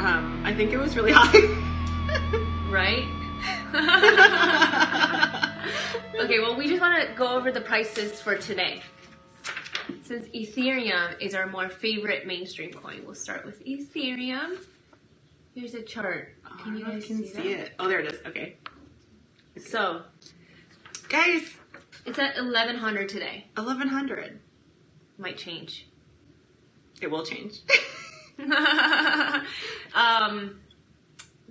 I think it was really high. Right? Okay, well, we just want to go over the prices for today. Since Ethereum is our more favorite mainstream coin, we'll start with Ethereum. Here's a chart. Can you guys see it? Oh, there it is. Okay. So, guys, it's at 1100 today. 1100. Might change. It will change.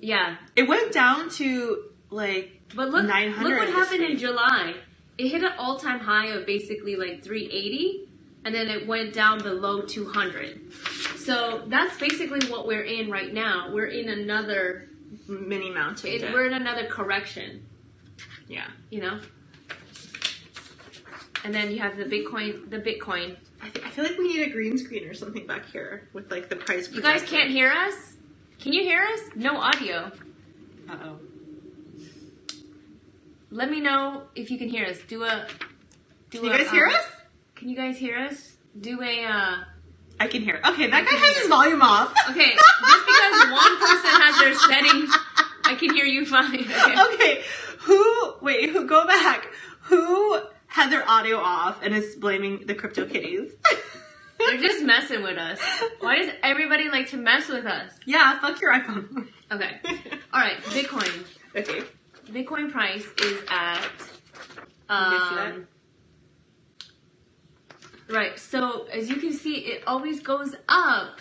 Yeah. It went down to like but look 900. Look what happened in July. It hit an all-time high of basically like 380, and then it went down below 200. So that's basically what we're in right now. We're in another mini mountain. We're in another correction. Yeah. You know? And then you have the Bitcoin. I feel like we need a green screen or something back here with like the price projector. You guys can't hear us? Can you hear us? No audio. Uh-oh. Let me know if you can hear us. Can you guys hear us? Can you guys hear us? I can hear. Okay, that guy has his volume off. Okay, just because one person has their settings, I can hear you fine. Okay. Go back. Who had their audio off and is blaming the CryptoKitties? They're just messing with us. Why does everybody like to mess with us? Yeah, fuck your iPhone. Okay. Alright, Bitcoin. Okay. Bitcoin price is at... right, so as you can see, it always goes up.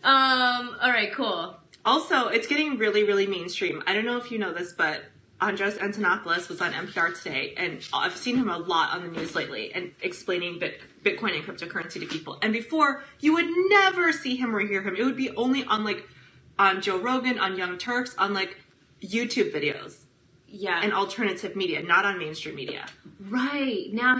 Alright, cool. Also, it's getting really, really mainstream. I don't know if you know this, but Andres Antonopoulos was on NPR today, and I've seen him a lot on the news lately and explaining Bitcoin and cryptocurrency to people. And before, you would never see him or hear him. It would be only on Joe Rogan, on Young Turks, on like YouTube videos. Yeah. And alternative media, not on mainstream media. Right. Now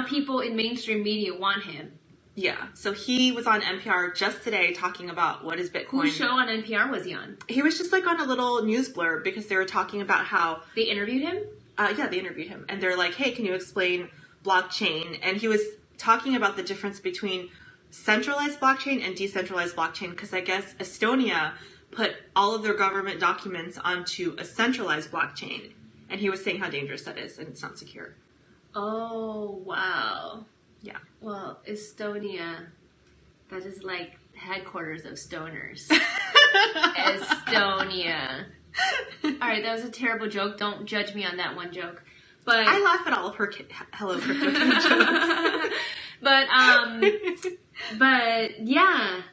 people in mainstream media want him. Yeah. So he was on NPR just today talking about what is Bitcoin. Whose show on NPR was he on? He was just like on a little news blurb because they were talking about how... They interviewed him? Yeah, they interviewed him. And they're like, hey, can you explain blockchain? And he was talking about the difference between centralized blockchain and decentralized blockchain because I guess Estonia put all of their government documents onto a centralized blockchain. And he was saying how dangerous that is and it's not secure. Oh, wow. Yeah. Well, Estonia, that is like headquarters of stoners. Estonia. Alright, that was a terrible joke. Don't judge me on that one joke. But I laugh at all of her Hello Crypto jokes. But yeah.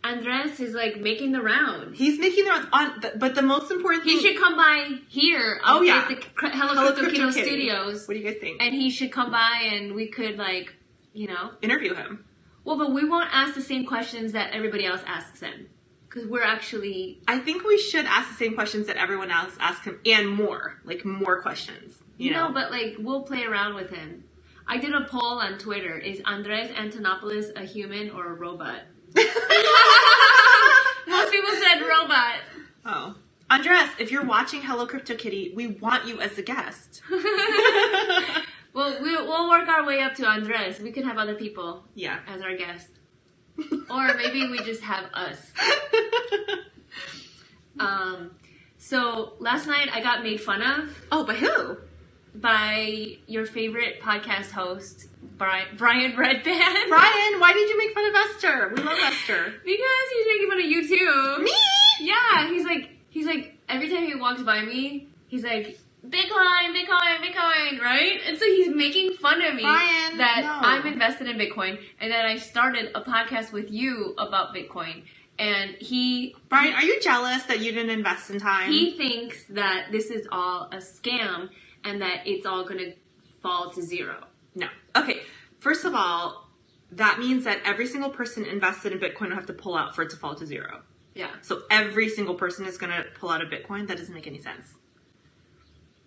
Andres is like making the rounds. He's making the rounds but the most important thing... He should come by here at the Hello Crypto Kiddo Studios. What do you guys think? And he should come by and we could interview him. Well, but we won't ask the same questions that everybody else asks him. Because we're actually... I think we should ask the same questions that everyone else asks him and more. Like more questions. You know? But like we'll play around with him. I did a poll on Twitter. Is Andres Antonopoulos a human or a robot? Most people said robot. Oh. Andres, if you're watching Hello Crypto Kitty, we want you as a guest. Well, we'll work our way up to Andres. We could have other people as our guests. Or maybe we just have us. So last night I got made fun of. Oh, by who? By your favorite podcast host, Brian Redband. Brian, why did you make fun of Esther? We love Esther. Because he's making fun of you too. Me? Yeah, he's like every time he walks by me, he's like, Bitcoin, Bitcoin, Bitcoin, right? And so he's making fun of me that I'm invested in Bitcoin and that I started a podcast with you about Bitcoin. And Brian, are you jealous that you didn't invest in time? He thinks that this is all a scam and that it's all going to fall to zero. No. Okay. First of all, that means that every single person invested in Bitcoin will have to pull out for it to fall to zero. Yeah. So every single person is going to pull out of Bitcoin? That doesn't make any sense.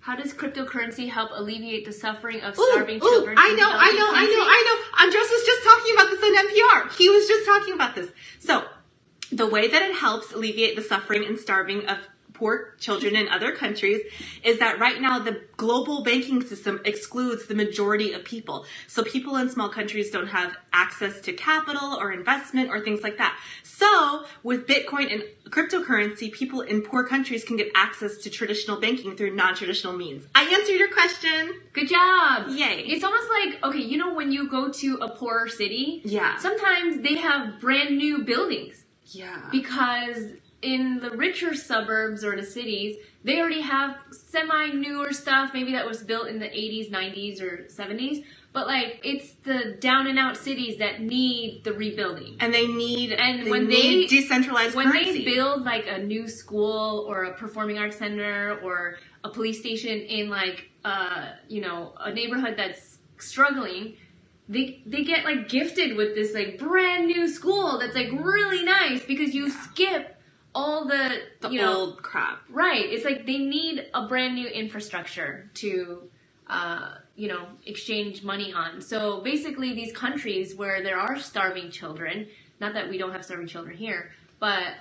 How does cryptocurrency help alleviate the suffering of starving children? I know. Andres was just talking about this on NPR. He was just talking about this. So, the way that it helps alleviate the suffering and starving of poor children in other countries is that right now the global banking system excludes the majority of people. So people in small countries don't have access to capital or investment or things like that. So with Bitcoin and cryptocurrency, people in poor countries can get access to traditional banking through non-traditional means. I answered your question. Good job. Yay. It's almost like, okay, you know when you go to a poorer city? Yeah. Sometimes they have brand new buildings. Yeah. Because in the richer suburbs or the cities, they already have semi-newer stuff, maybe that was built in the 80s, 90s, or 70s. But, like, it's the down-and-out cities that need the rebuilding. And they need decentralized currency. When they build, like, a new school or a performing arts center or a police station in, like, a neighborhood that's struggling, they get, like, gifted with this, like, brand new school that's, like, really nice because you skip all the old crap. Right. It's like they need a brand new infrastructure to exchange money on. So basically these countries where there are starving children, not that we don't have starving children here, but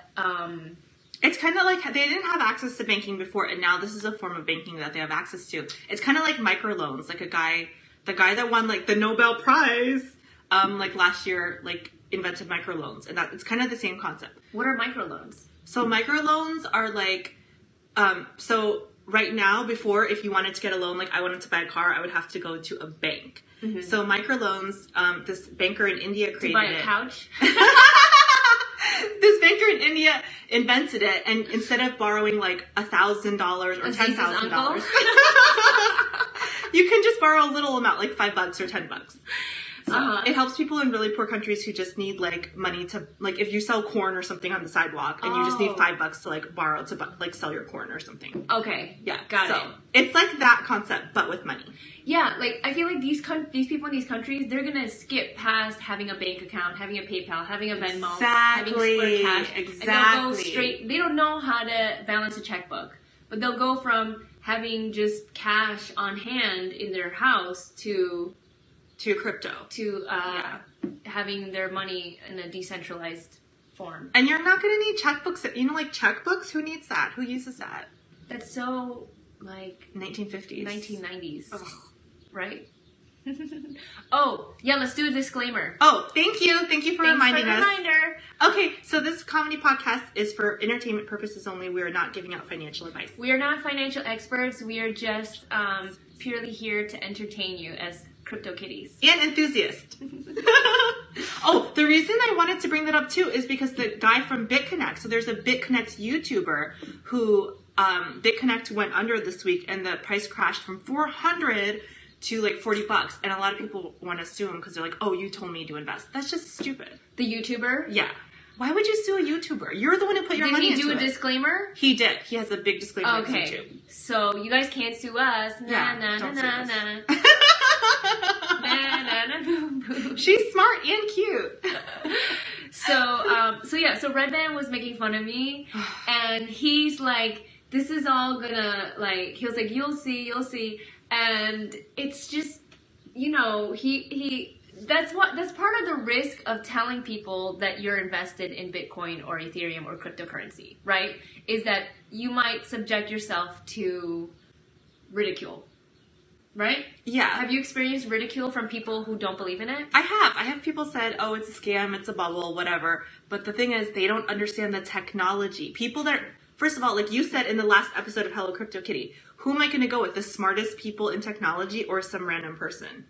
it's kind of like they didn't have access to banking before, and now this is a form of banking that they have access to. It's kind of like microloans. Like the guy that won like the Nobel Prize like last year like invented microloans, and that it's kind of the same concept. What are microloans? So microloans are like so right now, before, if you wanted to get a loan, like I wanted to buy a car, I would have to go to a bank. Mm-hmm. So microloans, this banker in India created to buy a couch? This banker in India invented it, and instead of borrowing like $1,000 or $10,000, you can just borrow a little amount, like $5 or $10. So it helps people in really poor countries who just need like money to, like if you sell corn or something on the sidewalk and you just need $5 to like borrow to like sell your corn or something. Okay. Yeah. Got it. It's like that concept, but with money. Yeah. Like I feel like these people in these countries, they're going to skip past having a bank account, having a PayPal, having a Venmo, having split cash. Exactly. And they'll go straight. They don't know how to balance a checkbook, but they'll go from having just cash on hand in their house to crypto. To having their money in a decentralized form. And you're not going to need checkbooks. You know, like checkbooks? Who needs that? Who uses that? That's so, like... 1950s. 1990s. Ugh. Right? Oh, yeah, let's do a disclaimer. Oh, thank you. Thank you for reminding us. Reminder. Okay, so this comedy podcast is for entertainment purposes only. We are not giving out financial advice. We are not financial experts. We are just purely here to entertain you as crypto kitties. And enthusiast. Oh, the reason I wanted to bring that up too is because the guy from BitConnect, so there's a BitConnect YouTuber who BitConnect went under this week and the price crashed from $400 to like $40, and a lot of people want to sue him because they're like, oh, you told me to invest. That's just stupid. The YouTuber? Yeah. Why would you sue a YouTuber? You're the one who put your money into it. Did he do a disclaimer? He did. He has a big disclaimer on YouTube. So you guys can't sue us. Don't sue us. She's smart and cute. So Redman was making fun of me, and he's like, this is all gonna, like, he was like, you'll see, and it's just, that's part of the risk of telling people that you're invested in Bitcoin or Ethereum or cryptocurrency, right? Is that you might subject yourself to ridicule. Right? Yeah. Have you experienced ridicule from people who don't believe in it? I have. I have people said, oh, it's a scam, it's a bubble, whatever. But the thing is, they don't understand the technology. People that, first of all, like you said in the last episode of Hello Crypto Kitty, who am I going to go with? The smartest people in technology or some random person?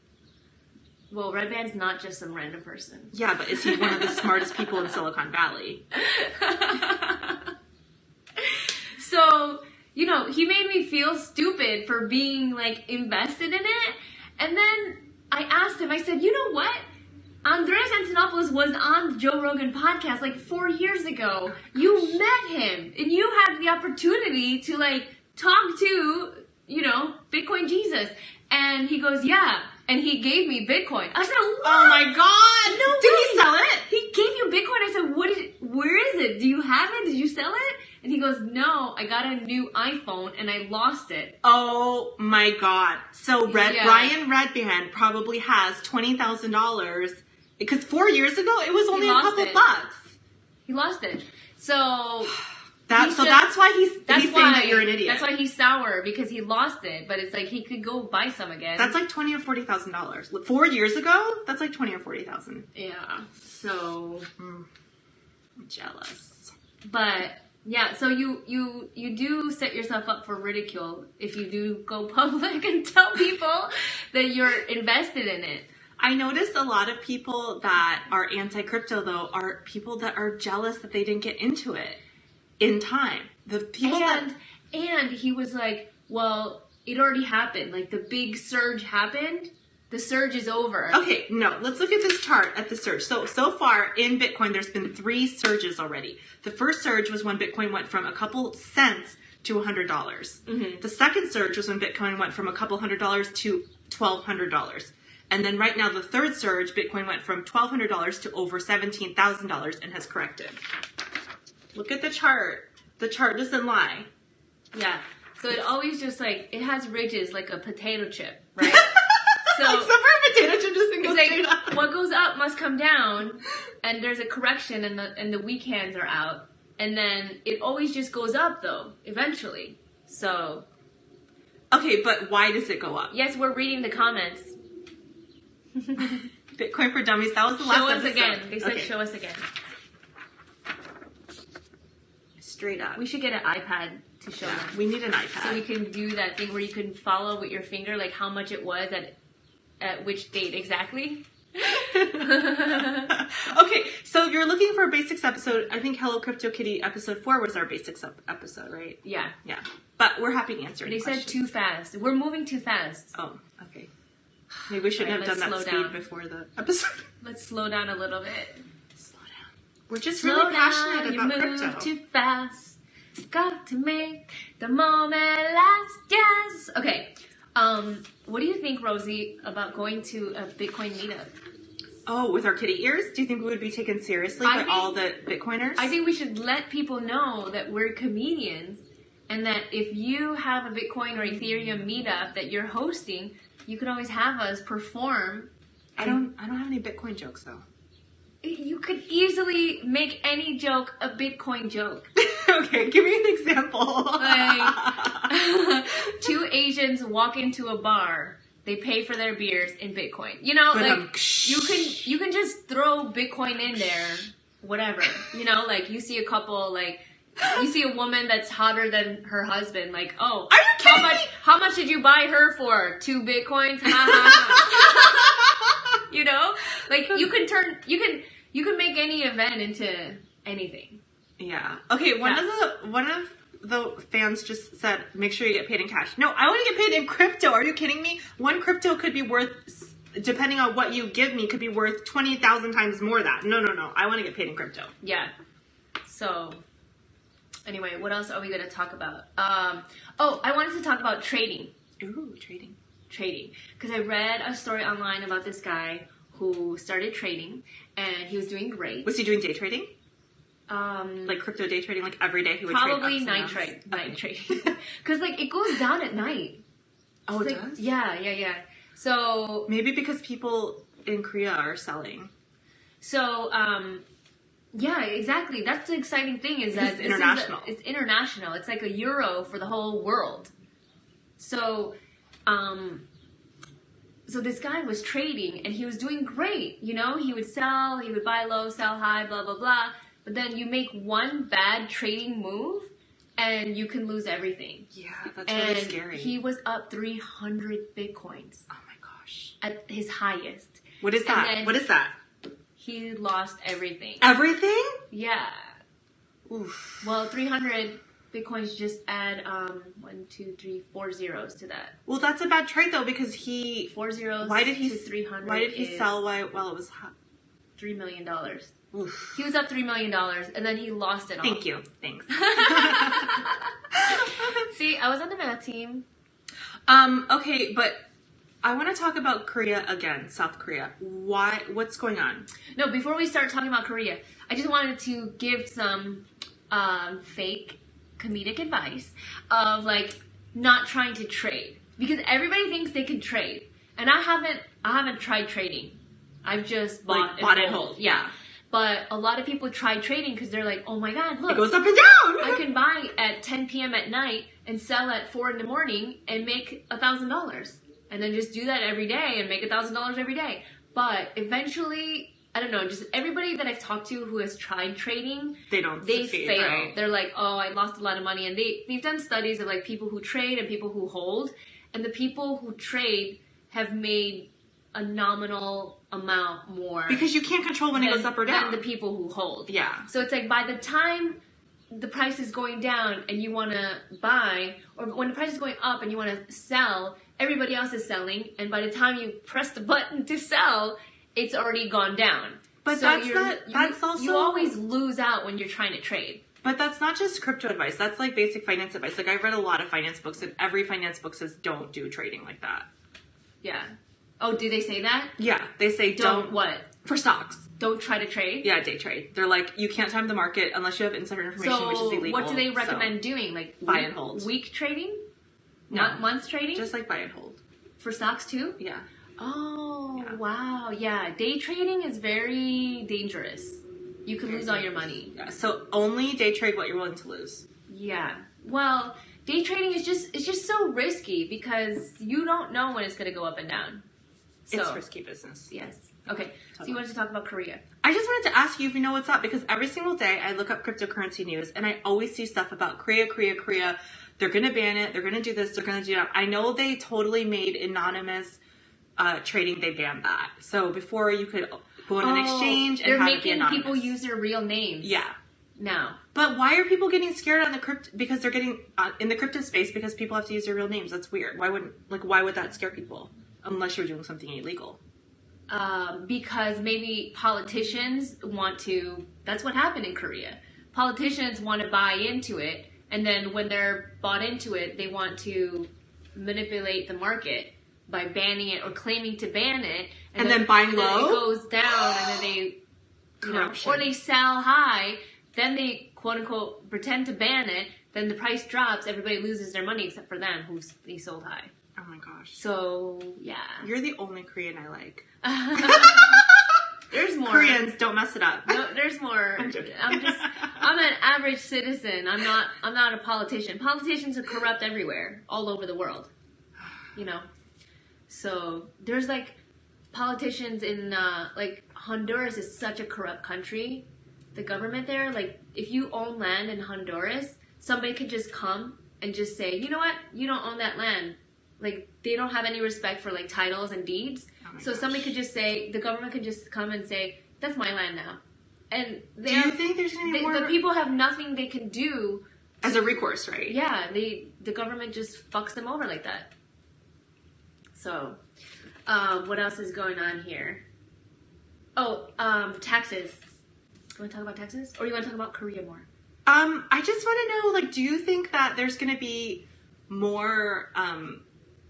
Well, Redman's not just some random person. Yeah, but is he one of the smartest people in Silicon Valley? So... he made me feel stupid for being, like, invested in it. And then I asked him, I said, you know what? Andreas Antonopoulos was on the Joe Rogan podcast, like, 4 years ago. You met him. And you had the opportunity to, like, talk to, Bitcoin Jesus. And he goes, yeah. And he gave me Bitcoin. I said, what? Oh, my God. No Did way. he sell it? He gave you Bitcoin. I said, where is it? Do you have it? Did you sell it? And he goes, no, I got a new iPhone and I lost it. Oh my God. So Ryan Redband probably has $20,000 because 4 years ago it was only a couple bucks. He lost it. So That's why he's saying that you're an idiot. That's why he's sour, because he lost it. But it's like he could go buy some again. That's like $20,000 or $40,000. 4 years ago, that's like $20,000 or $40,000. Yeah. So I'm jealous. But yeah, so you do set yourself up for ridicule if you do go public and tell people that you're invested in it. I noticed a lot of people that are anti-crypto, though, are people that are jealous that they didn't get into it in time. The people and he was like, well, it already happened. Like, the big surge happened. The surge is over. Okay, no. Let's look at this chart at the surge. So far in Bitcoin, there's been 3 surges already. The first surge was when Bitcoin went from a couple cents to $100. Mm-hmm. The second surge was when Bitcoin went from a couple $100 to $1,200. And then right now, the third surge, Bitcoin went from $1,200 to over $17,000 and has corrected. Look at the chart. The chart doesn't lie. Yeah. So it always just like, it has ridges like a potato chip, right? So except for a potato chip just goes straight up. What goes up must come down, and there's a correction, and the weak hands are out. And then it always just goes up, though, eventually. So. Okay, but why does it go up? Yes, we're reading the comments. Bitcoin for Dummies. That was the last episode. Show us again. They said show us again. Straight up. We should get an iPad to show them. We need an iPad. So we can do that thing where you can follow with your finger, like how much it was at which date exactly. Okay, so if you're looking for a basics episode, I think Hello Crypto Kitty episode 4 was our basics episode, right? Yeah. Yeah. But we're happy to answer any questions. They said too fast. We're moving too fast. Oh, okay. Maybe we shouldn't have done that speed before the episode. Let's slow down a little bit. Slow down. We're just really passionate about crypto. You move too fast. Got to make the moment last. Yes. Okay. What do you think, Rosie, about going to a Bitcoin meetup? Oh, with our kitty ears? Do you think we would be taken seriously by all the Bitcoiners? I think we should let people know that we're comedians, and that if you have a Bitcoin or Ethereum meetup that you're hosting, you could always have us perform. I don't have any Bitcoin jokes, though. You could easily make any joke a Bitcoin joke. Okay, give me an example. Like, 2 Asians walk into a bar. They pay for their beers in Bitcoin. You know, like, you can just throw Bitcoin in there, whatever. You know, like, you see a couple, like, you see a woman that's hotter than her husband, like, oh, are you kidding me? How much did you buy her for? 2 Bitcoins? Ha ha ha. You know? Like, you can make any event into anything. Yeah. Okay, one of the fans just said, make sure you get paid in cash. No, I want to get paid in crypto. Are you kidding me? One crypto could be worth, depending on what you give me, could be worth 20,000 times more that. No. I want to get paid in crypto. Yeah. So, anyway, what else are we going to talk about? I wanted to talk about trading. Ooh, trading. Trading. Because I read a story online about this guy who started trading, and he was doing great. Was he doing day trading? Like crypto day trading, like every day he would probably trade night trading. Because like it goes down at night. Oh, it does? Yeah. So maybe because people in Korea are selling. So yeah, exactly. That's the exciting thing is that it's international. It's international. It's like a euro for the whole world. So so this guy was trading and he was doing great. You know, he would sell, he would buy low, sell high, blah blah blah. But then you make one bad trading move, and you can lose everything. Yeah, that's really scary. He was up 300 Bitcoins. Oh my gosh. At his highest. What is that? What is that? He lost everything. Everything? Yeah. Oof. Well, 300 Bitcoins just add 4 zeros to that. Well, that's a bad trade though, because 4 zeros. Why did he to 300? Why did he sell while it was hot? $3 million. Oof. He was up $3 million, and then he lost it all. Thank you. Thanks. See, I was on the math team. Okay, but I want to talk about Korea again, South Korea. Why? What's going on? No, before we start talking about Korea, I just wanted to give some fake comedic advice of like not trying to trade, because everybody thinks they can trade, and I haven't tried trading. I've just bought and hold. Yeah. But a lot of people try trading because they're like, oh my god, look. It goes up and down! I can buy at 10 p.m. at night and sell at 4 in the morning and make $1,000. And then just do that every day and make $1,000 every day. But eventually, I don't know, just everybody that I've talked to who has tried trading, they succeed, fail. Right? They're like, oh, I lost a lot of money. And they've done studies of like people who trade and people who hold. And the people who trade have made a nominal amount more. Because you can't control when it goes up or down. Than the people who hold. Yeah. So it's like by the time the price is going down and you want to buy, or when the price is going up and you want to sell, everybody else is selling. And by the time you press the button to sell, it's already gone down. But so that's also... You always lose out when you're trying to trade. But that's not just crypto advice. That's like basic finance advice. Like I've read a lot of finance books and every finance book says don't do trading like that. Yeah. Oh, do they say that? Yeah. They say don't what? For stocks. Don't try to trade? Yeah, day trade. They're like, you can't time the market unless you have insider information, which is illegal. So what do they recommend doing? Like buy and hold. Week trading? No. Month trading? Just like buy and hold. For stocks too? Yeah. Oh, yeah. Wow. Yeah. Day trading is very dangerous. You can lose all your money. Yeah. So only day trade what you're willing to lose. Yeah. Well, day trading is just so risky because you don't know when it's going to go up and down. So, it's risky business. Yes. Okay. So you wanted to talk about Korea. I just wanted to ask you if you know what's up, because every single day I look up cryptocurrency news and I always see stuff about Korea. They're going to ban it. They're going to do this. They're going to do that. I know they totally made anonymous trading. They banned that. So before you could go on an exchange and have it be anonymous. They're making people use their real names. Yeah. Now. But why are people getting scared on the crypto? Because they're getting in the crypto space because people have to use their real names. That's weird. Why would that scare people? Unless you're doing something illegal. Because maybe politicians want to, that's what happened in Korea. Politicians want to buy into it, and then when they're bought into it, they want to manipulate the market by banning it or claiming to ban it. And then buying low? It goes down, and then they, or they sell high, then they quote unquote pretend to ban it, then the price drops, everybody loses their money except for them they sold high. Oh my gosh. So, yeah. You're the only Korean I like. There's more. Koreans, don't mess it up. No, there's more. I'm joking. I'm an average citizen. I'm not a politician. Politicians are corrupt everywhere, all over the world. So, there's like politicians in like Honduras is such a corrupt country. The government there, like if you own land in Honduras, somebody could just come and just say, you know what? You don't own that land. Like, they don't have any respect for, like, titles and deeds. Oh so somebody could just say, the government could just come and say, that's my land now. And do you think there's going to be more? The people have nothing they can do. As a recourse, right? Yeah, the government just fucks them over like that. So, what else is going on here? Oh, taxes. You want to talk about taxes? Or you want to talk about Korea more? I just want to know, like, do you think that there's going to be more,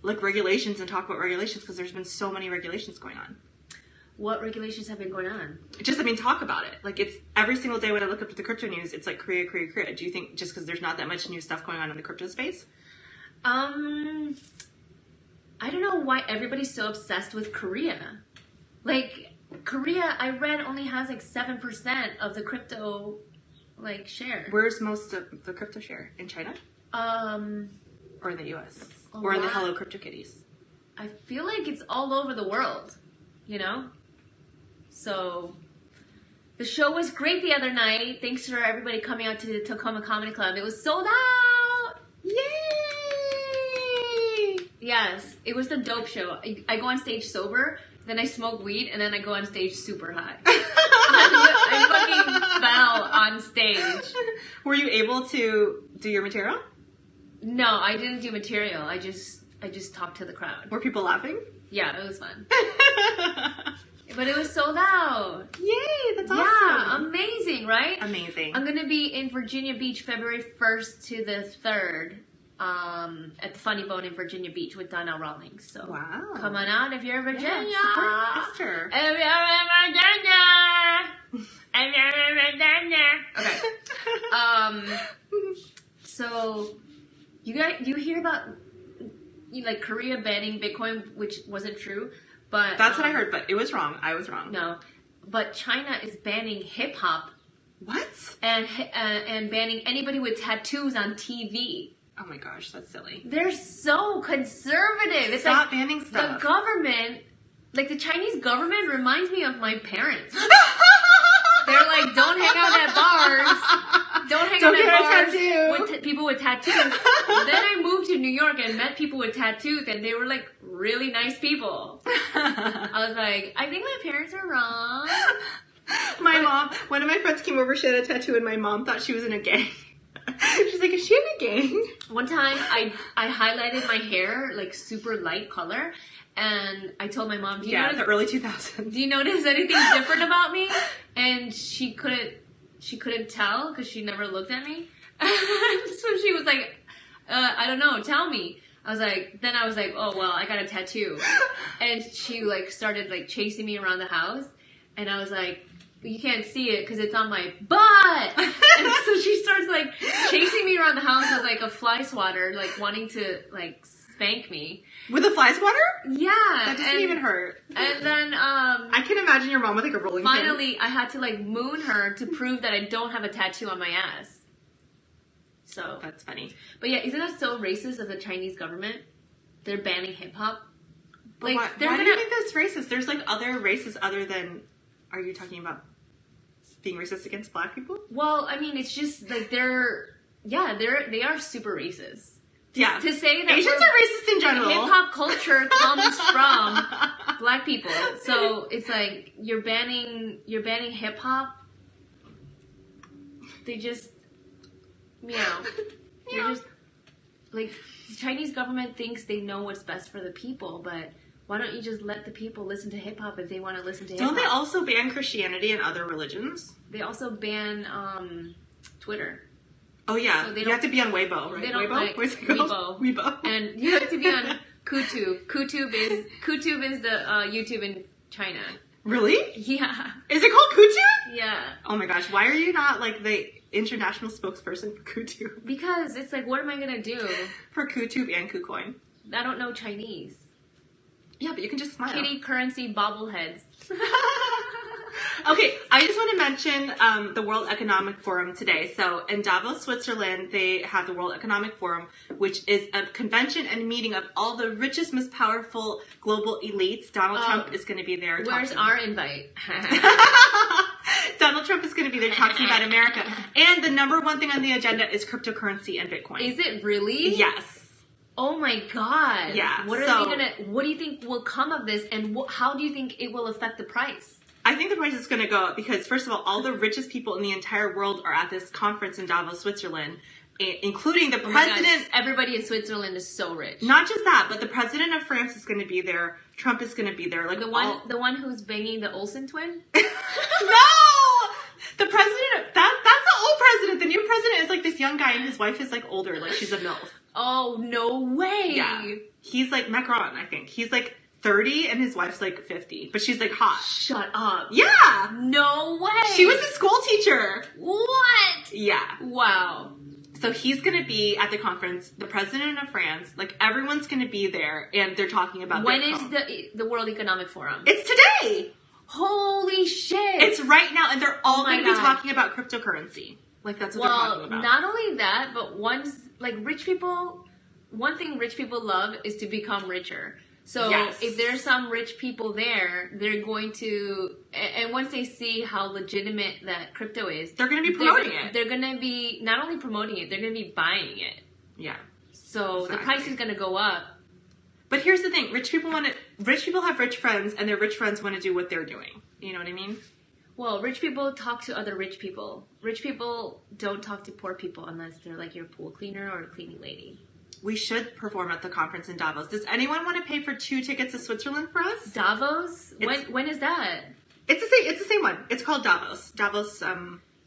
like regulations and talk about regulations, because there's been so many regulations going on. What regulations have been going on? Talk about it. Like, it's every single day when I look up the crypto news, it's like Korea. Do you think just because there's not that much new stuff going on in the crypto space? I don't know why everybody's so obsessed with Korea. Like, Korea, I read, only has like 7% of the crypto, like, share. Where's most of the crypto share? In China? Or in the US? Or in the Hello Crypto Kitties? I feel like it's all over the world, So, the show was great the other night. Thanks for everybody coming out to the Tacoma Comedy Club. It was sold out! Yay! Yes, it was the dope show. I go on stage sober, then I smoke weed, and then I go on stage super high. I fucking fell on stage. Were you able to do your material? No, I didn't do material. I just talked to the crowd. Were people laughing? Yeah, it was fun. But it was sold out. Yay, that's awesome. Yeah, amazing, right? Amazing. I'm going to be in Virginia Beach February 1st to the 3rd at the Funny Bone in Virginia Beach with Donnell Rawlings. So wow. Come on out if you're in Virginia. Yeah, support Esther. If you're in Virginia. If you're in Virginia. Okay. So... You hear about like Korea banning Bitcoin, which wasn't true, but that's what I heard. But it was wrong. I was wrong. No, but China is banning hip hop. What? And banning anybody with tattoos on TV. Oh my gosh, that's silly. They're so conservative. It's Stop banning stuff. The government, like the Chinese government, reminds me of my parents. They're like, don't hang out at bars. Don't hang out at bars with people with tattoos. Then I moved to New York and met people with tattoos, and they were like really nice people. I was like, I think my parents are wrong. My mom, one of my friends came over, she had a tattoo, and my mom thought she was in a gang. She's like, is she in a gang? One time, I highlighted my hair, like, super light color, and I told my mom, the early 2000s. Do you notice anything different about me? And she couldn't tell, because she never looked at me. So she was like, I don't know, tell me. Then I was like, oh, well, I got a tattoo. And she, like, started, like, chasing me around the house, and I was like, you can't see it because it's on my butt. And so she starts like chasing me around the house with like a fly swatter, like wanting to like spank me. With a fly swatter? Yeah. That doesn't even hurt. And then I can imagine your mom with like a rolling pin. Finally, I had to like moon her to prove that I don't have a tattoo on my ass. So that's funny. But yeah, isn't that so racist of the Chinese government? They're banning hip hop. Like, why do you think that's racist? There's like other races other than. Are you talking about being racist against black people? Well, I mean, it's just like they are super racist. Yeah. To say that Asians are racist in general. Hip hop culture comes from black people. So it's like you're banning hip hop. They just meow. They're just like the Chinese government thinks they know what's best for the people, but why don't you just let the people listen to hip hop if they want to listen to hip hop? Don't they also ban Christianity and other religions? They also ban Twitter. Oh yeah, so you have to be on Weibo, right? They don't Weibo? like Weibo. And you have to be on Kutube. Kutube is the YouTube in China. Really? Yeah. Is it called Kutube? Yeah. Oh my gosh, why are you not like the international spokesperson for Kutube? Because it's like, what am I gonna do? For Kutube and KuCoin. I don't know Chinese. Yeah, but you can just smile. Kitty currency bobbleheads. Okay, I just want to mention the World Economic Forum today. So in Davos, Switzerland, they have the World Economic Forum, which is a convention and meeting of all the richest, most powerful global elites. Donald Trump is going to be there. Where's our invite? Donald Trump is going to be there talking about America. And the number one thing on the agenda is cryptocurrency and Bitcoin. Is it really? Yes. Oh my God. Yeah. What do you think will come of this, and how do you think it will affect the price? I think the price is going to go up because, first of all the richest people in the entire world are at this conference in Davos, Switzerland, including the president. Everybody in Switzerland is so rich. Not just that, but the president of France is going to be there. Trump is going to be there. Like the one who's banging the Olsen twin? No! The president, that's the old president. The new president is like this young guy and his wife is like older, like she's a MILF. Oh, no way. Yeah. He's like Macron, I think. He's like 30 and his wife's like 50, but she's like hot. Shut up. Yeah. No way. She was a school teacher. What? Yeah. Wow. So he's going to be at the conference, the president of France, like everyone's going to be there and they're talking about When Bitcoin. is the World Economic Forum? It's today. Holy shit. It's right now and they're all going to be talking about cryptocurrency. Like that's what they're talking about. Not only that, but rich people, one thing rich people love is to become richer. So if there's some rich people there, they're going to, and once they see how legitimate that crypto is, they're going to be promoting it. They're going to be not only promoting it, they're going to be buying it. Yeah. So the price is going to go up. But here's the thing: rich people have rich friends, and their rich friends want to do what they're doing. You know what I mean? Well, rich people talk to other rich people. Rich people don't talk to poor people unless they're like your pool cleaner or a cleaning lady. We should perform at the conference in Davos. Does anyone want to pay for 2 tickets to Switzerland for us? Davos? When is that? It's the same one. It's called Davos. Davos.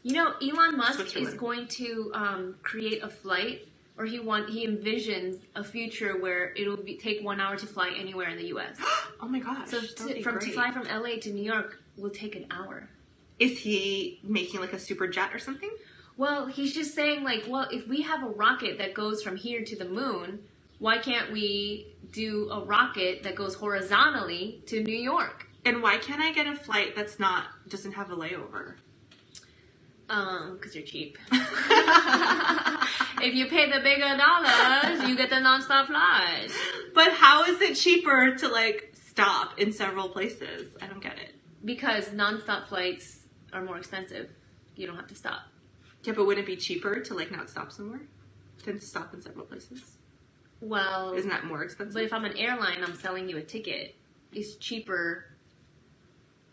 You know, Elon Musk is going to create a flight, or he envisions a future where it'll take 1 hour to fly anywhere in the U.S. Oh my gosh! So to fly from L.A. to New York will take an hour. Is he making like a super jet or something? Well, he's just saying like, well, if we have a rocket that goes from here to the moon, why can't we do a rocket that goes horizontally to New York? And why can't I get a flight doesn't have a layover? Because you're cheap. If you pay the bigger dollars, you get the nonstop flights. But how is it cheaper to like stop in several places? I don't get it. Because nonstop flights are more expensive. You don't have to stop. Yeah, but wouldn't it be cheaper to like not stop somewhere than to stop in several places? Well, isn't that more expensive? But if I'm an airline, I'm selling you a ticket. It's cheaper.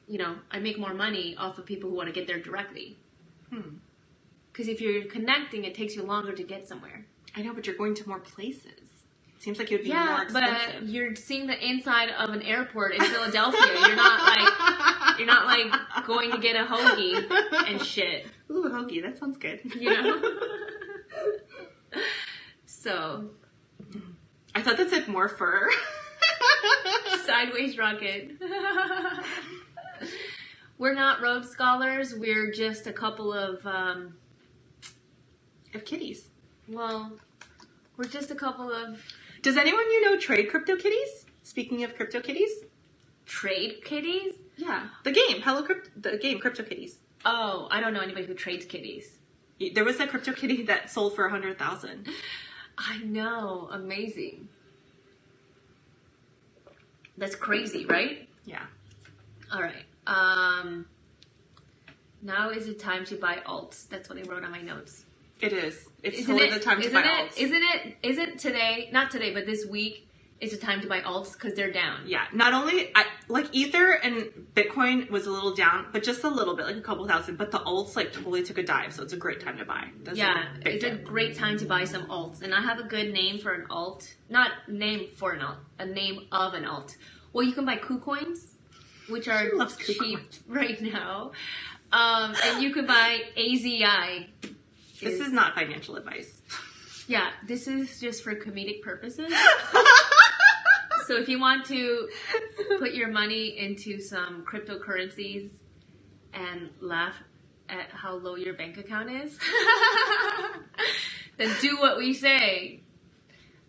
You know, I make more money off of people who want to get there directly. Because if you're connecting, it takes you longer to get somewhere. I know, but you're going to more places. It seems like it would be more expensive. But you're seeing the inside of an airport in Philadelphia. You're not like going to get a hoagie and shit. Ooh, a hoagie, that sounds good. You know? So, I thought that said more fur. Sideways rocket. We're not Rhodes Scholars. We're just a couple of kitties. Well, we're just a couple of... Does anyone you know trade CryptoKitties? Speaking of CryptoKitties? Trade kitties? Yeah. The game, CryptoKitties. Oh, I don't know anybody who trades kitties. There was a CryptoKitty that sold for $100,000. I know. Amazing. That's crazy, right? Yeah. All right. Now is the time to buy alts. That's what I wrote on my notes. It is. It's totally the time to buy alts. Isn't today, not today, but this week is the time to buy alts because they're down. Yeah. Not only, like Ether and Bitcoin was a little down, but just a little bit, like a couple thousand, but the alts like totally took a dive. So it's a great time to buy. It's a great time to buy some alts. And I have a good name for an alt. Not name for an alt, a name of an alt. Well, you can buy KuCoins, which are cheap right now. And you could buy AZI. This is not financial advice. Yeah, this is just for comedic purposes. So if you want to put your money into some cryptocurrencies and laugh at how low your bank account is, then do what we say.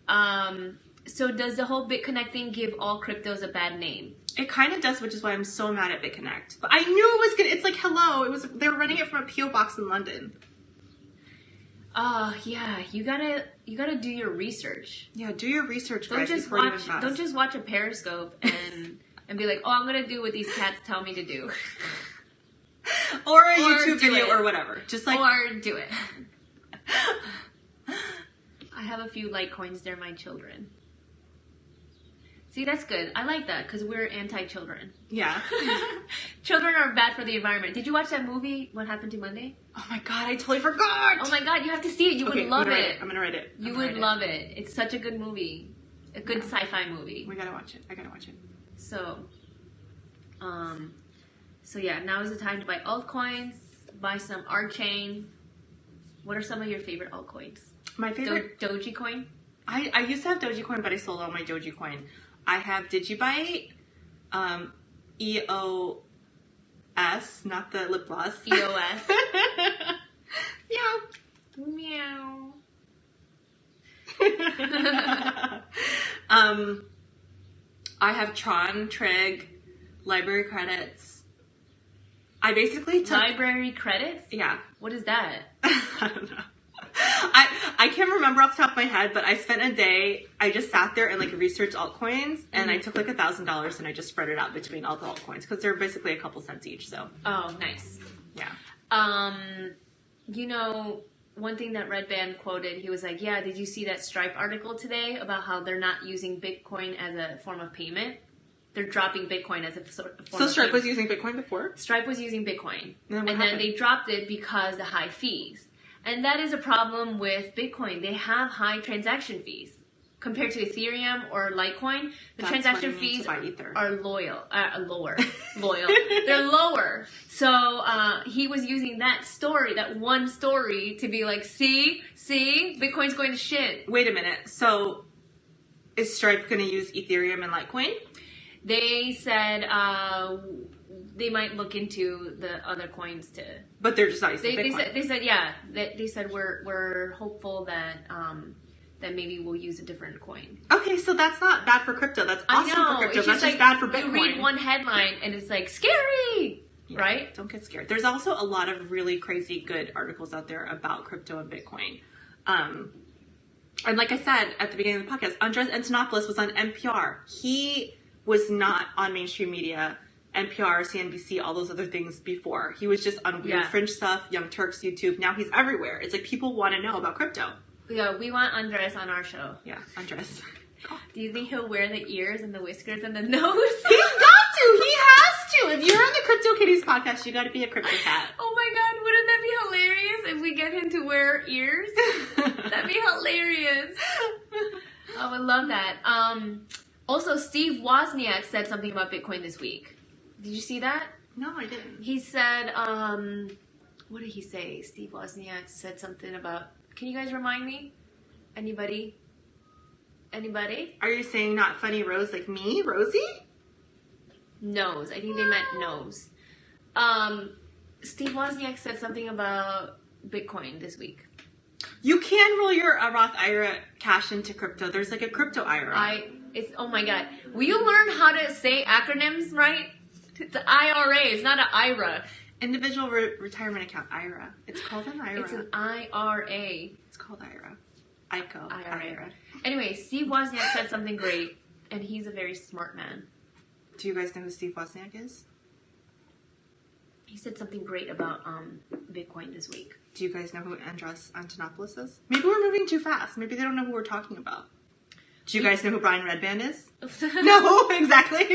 So does the whole BitConnect thing give all cryptos a bad name? It kind of does, which is why I'm so mad at BitConnect. But I knew it was good. It's like, hello. They were running it from a PO box in London. Yeah. You gotta do your research. Yeah, do your research, guys. Don't just watch a Periscope and be like, oh, I'm gonna do what these cats tell me to do. or a YouTube video or whatever. Just like, or do it. I have a few Litecoins. They're my children. See, that's good. I like that because we're anti-children. Yeah. Children are bad for the environment. Did you watch that movie, What Happened to Monday? Oh my god, I totally forgot! Oh my god, you have to see it. You would love it. I'm gonna write it. You would love it. It's such a good movie. A good sci-fi movie. We gotta watch it. I gotta watch it. So yeah, now is the time to buy altcoins, buy some Archain. What are some of your favorite altcoins? My favorite? Dogecoin? I used to have Dogecoin, but I sold all my Dogecoin. I have Digibyte, EOS, not the lip gloss. EOS. Meow. Meow. I have Tron, Trig, library credits. I basically took... Library credits? Yeah. What is that? I don't know. I can't remember off the top of my head, but I spent a day, I just sat there and like researched altcoins, and I took like $1,000 and I just spread it out between all the altcoins because they're basically a couple cents each. So. Oh, nice. Yeah. You know, one thing that Red Band quoted, he was like, "Yeah, did you see that Stripe article today about how they're not using Bitcoin as a form of payment? They're dropping Bitcoin as a form of payment." So Stripe was using Bitcoin before? Stripe was using Bitcoin, and then they dropped it because the high fees. And that is a problem with Bitcoin. They have high transaction fees. Compared to Ethereum or Litecoin, the transaction fees are lower. They're lower. So he was using that one story, to be like, see, Bitcoin's going to shit. Wait a minute. So is Stripe going to use Ethereum and Litecoin? They said they might look into the other coins to. But they're just not using Bitcoin. They said we're hopeful that then maybe we'll use a different coin. Okay, so that's not bad for crypto. That's awesome for crypto. That's just bad for Bitcoin. You read one headline and it's like, scary! Yeah, right? Don't get scared. There's also a lot of really crazy good articles out there about crypto and Bitcoin. And like I said at the beginning of the podcast, Andres Antonopoulos was on NPR. He was not on mainstream media, NPR, CNBC, all those other things before. He was just on weird fringe stuff, Young Turks, YouTube. Now he's everywhere. It's like people want to know about crypto. Yeah, we want Andres on our show. Yeah, Andres. Do you think he'll wear the ears and the whiskers and the nose? He's got to! He has to! If you're on the Crypto Kitties podcast, you gotta be a crypto cat. Oh my god, wouldn't that be hilarious if we get him to wear ears? That'd be hilarious. I would love that. Also, Steve Wozniak said something about Bitcoin this week. Did you see that? No, I didn't. He said, what did he say? Steve Wozniak said something about, can you guys remind me? Anybody? Are you saying not funny Rose like me, Rosie? Nose. I think they meant nose. Steve Wozniak said something about Bitcoin this week. You can roll your Roth IRA cash into crypto. There's like a crypto IRA. Oh my god. Will you learn how to say acronyms right? It's an IRA. It's not an IRA. Individual retirement account, IRA. It's called an IRA. It's an IRA. It's called IRA. ICO. IRA. Anyway, Steve Wozniak said something great, and he's a very smart man. Do you guys know who Steve Wozniak is? He said something great about Bitcoin this week. Do you guys know who Andres Antonopoulos is? Maybe we're moving too fast. Maybe they don't know who we're talking about. Do you guys know who Brian Redband is? No, exactly.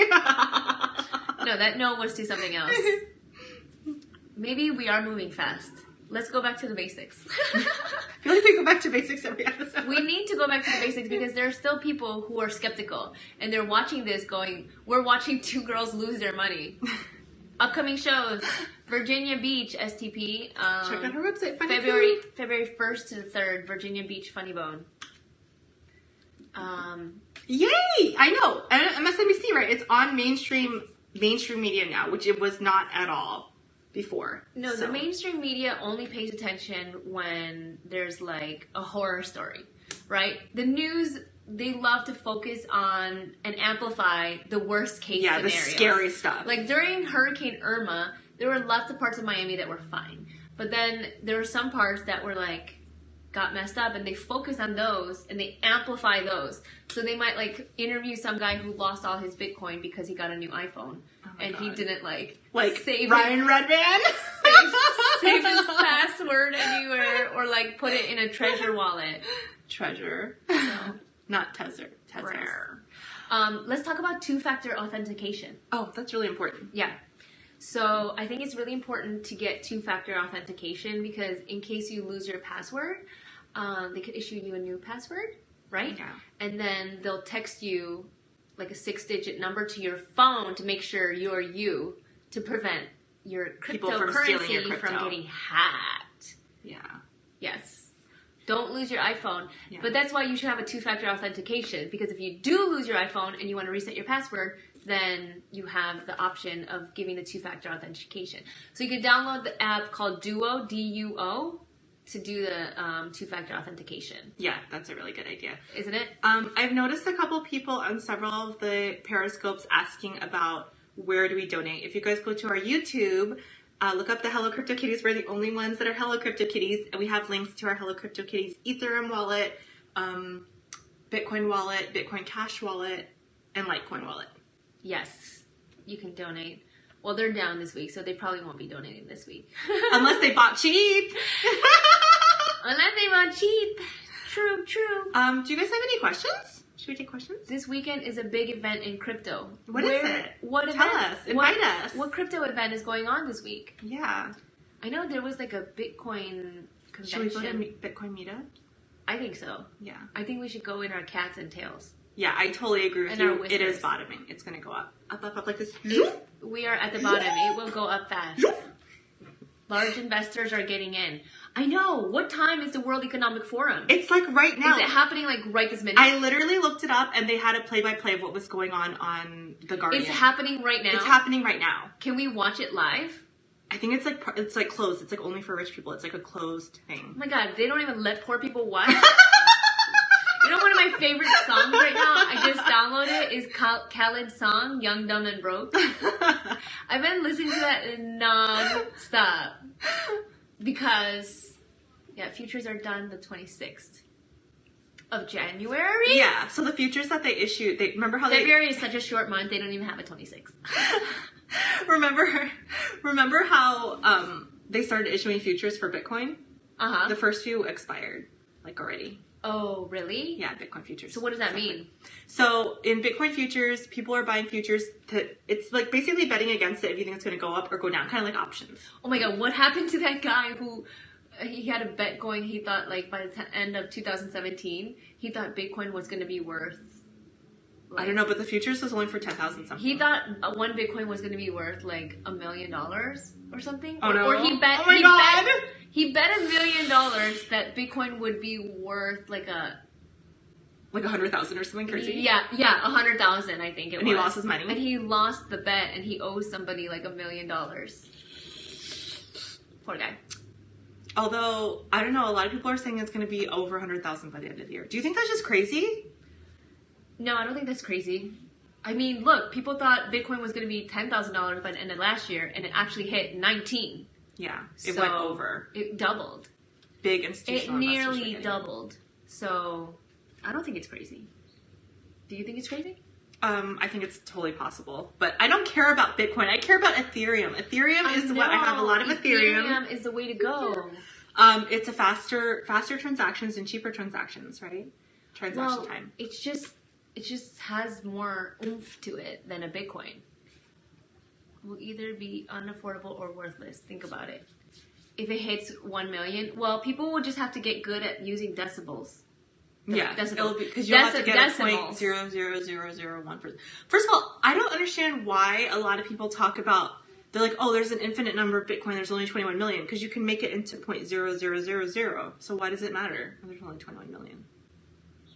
No, that no was to something else. Maybe we are moving fast. Let's go back to the basics. I feel like we go back to basics every episode. We need to go back to the basics because there are still people who are skeptical. And they're watching this going, we're watching two girls lose their money. Upcoming shows, Virginia Beach, STP. Check out her website, February 1st to the 3rd, Virginia Beach, Funny Bone. Yay! I know. MSNBC, right? It's on mainstream media now, which it was not at all before. No, the mainstream media only pays attention when there's like a horror story, right? The news, they love to focus on and amplify the worst case scenarios. Yeah, the scary stuff. Like during Hurricane Irma, there were lots of parts of Miami that were fine. But then there were some parts that were like, got messed up, and they focus on those and they amplify those. So they might like interview some guy who lost all his Bitcoin because he got a new iPhone. And God. He didn't like save Ryan Redband? save his password anywhere or like put it in a treasure wallet. Treasure. No. Not Tether. Let's talk about two-factor authentication. Oh, that's really important. Yeah. So I think it's really important to get two-factor authentication because in case you lose your password, they could issue you a new password, right? Yeah. And then they'll text you like a 6-digit number to your phone to make sure you're you to prevent your cryptocurrency from getting hacked. Yeah. Yes. Don't lose your iPhone. Yeah. But that's why you should have a two-factor authentication because if you do lose your iPhone and you want to reset your password, then you have the option of giving the two-factor authentication. So you can download the app called Duo, D-U-O, to do the two-factor authentication. Yeah, that's a really good idea. Isn't it? I've noticed a couple people on several of the Periscopes asking about where do we donate. If you guys go to our YouTube, look up the Hello Crypto Kitties. We're the only ones that are Hello Crypto Kitties, and we have links to our Hello Crypto Kitties Ethereum wallet, Bitcoin wallet, Bitcoin Cash wallet, and Litecoin wallet. Yes, you can donate. Well, they're down this week, so they probably won't be donating this week. Unless they bought cheap. Unless they bought cheap. True. Do you guys have any questions? Should we take questions? This weekend is a big event in crypto. What is it? Tell us. Invite us. What crypto event is going on this week? Yeah. I know there was like a Bitcoin convention. Should we go to Bitcoin meetup? I think so. Yeah. I think we should go in our cats and tails. Yeah, I totally agree with you. It is bottoming. It's going to go up. Up like this. We are at the bottom. It will go up fast. Large investors are getting in. I know. What time is the World Economic Forum? It's like right now. Is it happening like right this minute? I literally looked it up and they had a play-by-play of what was going on The Guardian. It's happening right now? It's happening right now. Can we watch it live? I think it's like closed. It's like only for rich people. It's like a closed thing. Oh my God. They don't even let poor people watch? my favorite songs right now, I just downloaded, is Khaled's song, Young, Dumb, and Broke. I've been listening to that non-stop. Because, yeah, futures are done the 26th of January. Yeah, so the futures that they issued, remember how February is such a short month, they don't even have a 26th. remember how they started issuing futures for Bitcoin? Uh-huh. The first few expired, like, already. Oh, really? Yeah, Bitcoin futures. So what does that mean? So in Bitcoin futures, people are buying futures it's like basically betting against it if you think it's going to go up or go down, kind of like options. Oh my god, what happened to that guy who, he had a bet going, he thought like by the end of 2017, he thought Bitcoin was going to be worth, I don't know, but the futures was only for 10,000 something. He thought one Bitcoin was going to be worth like $1 million or something. Oh no. Or he bet, oh my god. He bet $1 million that Bitcoin would be worth like 100,000 or something crazy. Yeah, 100,000 I think it was. And he lost his money. And he lost the bet, and he owes somebody like $1 million. Poor guy. Although I don't know, a lot of people are saying it's going to be over 100,000 by the end of the year. Do you think that's just crazy? No, I don't think that's crazy. I mean, look, people thought Bitcoin was going to be $10,000 by the end of last year, and it actually hit 19. Yeah, it went over. It doubled. Big institutional investors. It nearly doubled. So, I don't think it's crazy. Do you think it's crazy? I think it's totally possible. But I don't care about Bitcoin. I care about Ethereum. Ethereum is what I have a lot of Ethereum. Ethereum is the way to go. It's a faster transactions and cheaper transactions, right? Transaction time. It just has more oomph to it than a Bitcoin. Will either be unaffordable or worthless. Think about it. If it hits 1 million, well, people will just have to get good at using decibels. Yeah, it'll be because you have to get decimals. 0.00001%. First of all, I don't understand why a lot of people talk about. They're like, oh, there's an infinite number of Bitcoin. There's only 21 million because you can make it into 0.0000. So why does it matter? There's only 21 million.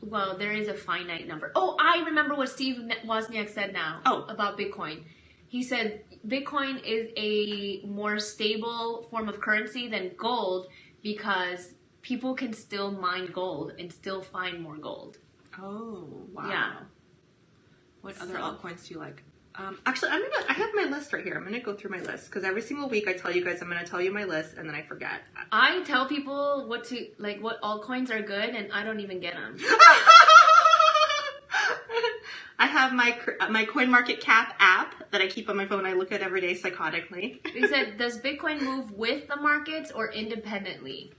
Well, there is a finite number. Oh, I remember what Steve Wozniak said now about Bitcoin. He said Bitcoin is a more stable form of currency than gold because people can still mine gold and still find more gold. Oh, wow. Yeah. What other altcoins do you like? Actually, I have my list right here. I'm gonna go through my list because every single week I tell you guys I'm gonna tell you my list and then I forget. I tell people what altcoins are good and I don't even get them. I have my CoinMarketCap app that I keep on my phone. I look at every day psychotically. He said, does Bitcoin move with the markets or independently?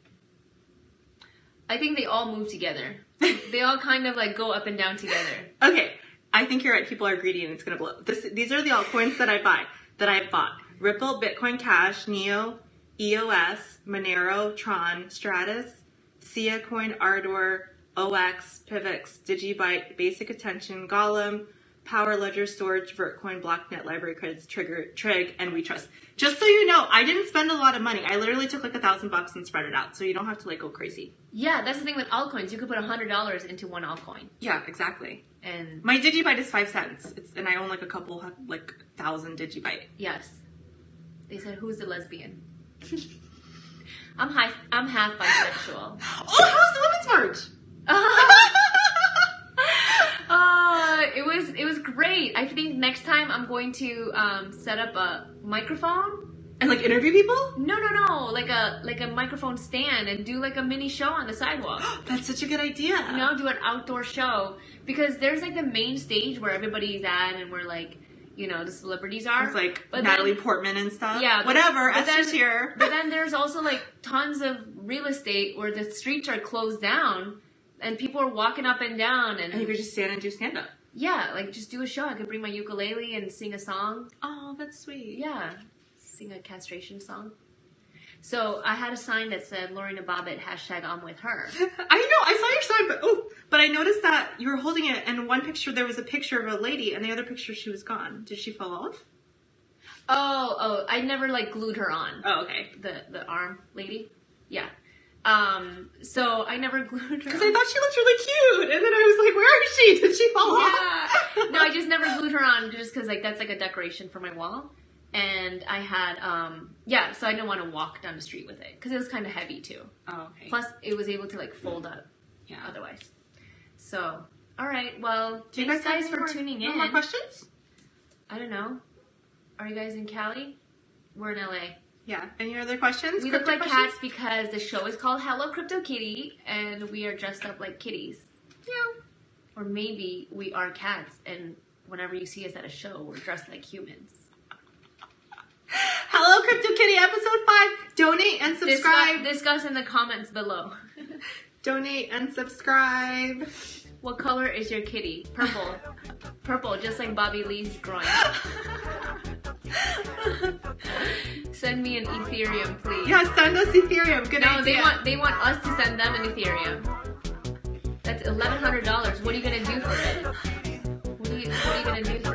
I think they all move together. They all kind of like go up and down together. Okay. I think you're right. People are greedy and it's going to blow. These are the altcoins that I've bought. Ripple, Bitcoin Cash, Neo, EOS, Monero, Tron, Stratus, Sia Coin, Ardor, OX, Pivx, Digibyte, Basic Attention, Golem, Power Ledger Storage, Vertcoin, Blocknet, Library Credits, Trig, and WeTrust. Just so you know, I didn't spend a lot of money. I literally took like $1,000 and spread it out, so you don't have to like go crazy. Yeah, that's the thing with altcoins. You could put $100 into one altcoin. Yeah, exactly. And my Digibyte is 5 cents, and I own like a couple, like 1,000 Digibyte. Yes. They said, "Who's the lesbian?" I'm half bisexual. Oh, how's the Women's March? It was great. I think next time I'm going to set up a microphone and like interview people. No, like a microphone stand and do like a mini show on the sidewalk. That's such a good idea. You know, do an outdoor show because there's like the main stage where everybody's at and where like the celebrities are. It's like Natalie Portman and stuff. Yeah, whatever. Esther's here. But then there's also like tons of real estate where the streets are closed down. And people are walking up and down. And you could just stand and do stand-up. Yeah, like just do a show. I could bring my ukulele and sing a song. Oh, that's sweet. Yeah, sing a castration song. So I had a sign that said, Lorena Bobbitt, #I'm with her. I know, I saw your sign, but I noticed that you were holding it, and one picture, there was a picture of a lady, and the other picture, she was gone. Did she fall off? Oh, I never like glued her on. Oh, okay. The arm lady? Yeah. So I never glued her. Because I thought she looked really cute, and then I was like, where is she? Did she fall off? No, I just never glued her on just because like that's like a decoration for my wall. And I had, so I didn't want to walk down the street with it because it was kind of heavy too. Oh, okay. Plus, it was able to like fold up. Yeah. Otherwise. So, all right. Well, Do you thanks guys guys for tuning in. No more questions? I don't know. Are you guys in Cali? We're in LA. Yeah. Any other questions? We look like cats because the show is called Hello Crypto Kitty, and we are dressed up like kitties. Yeah. Or maybe we are cats, and whenever you see us at a show, we're dressed like humans. Hello Crypto Kitty, episode 5. Donate and subscribe. Discuss in the comments below. Donate and subscribe. What color is your kitty? Purple. Purple, just like Bobby Lee's groin. Send me an Ethereum, please. Yeah, send us Ethereum. Good idea. No, they want us to send them an Ethereum. That's $1,100. What are you gonna do for it? What are you gonna do for it?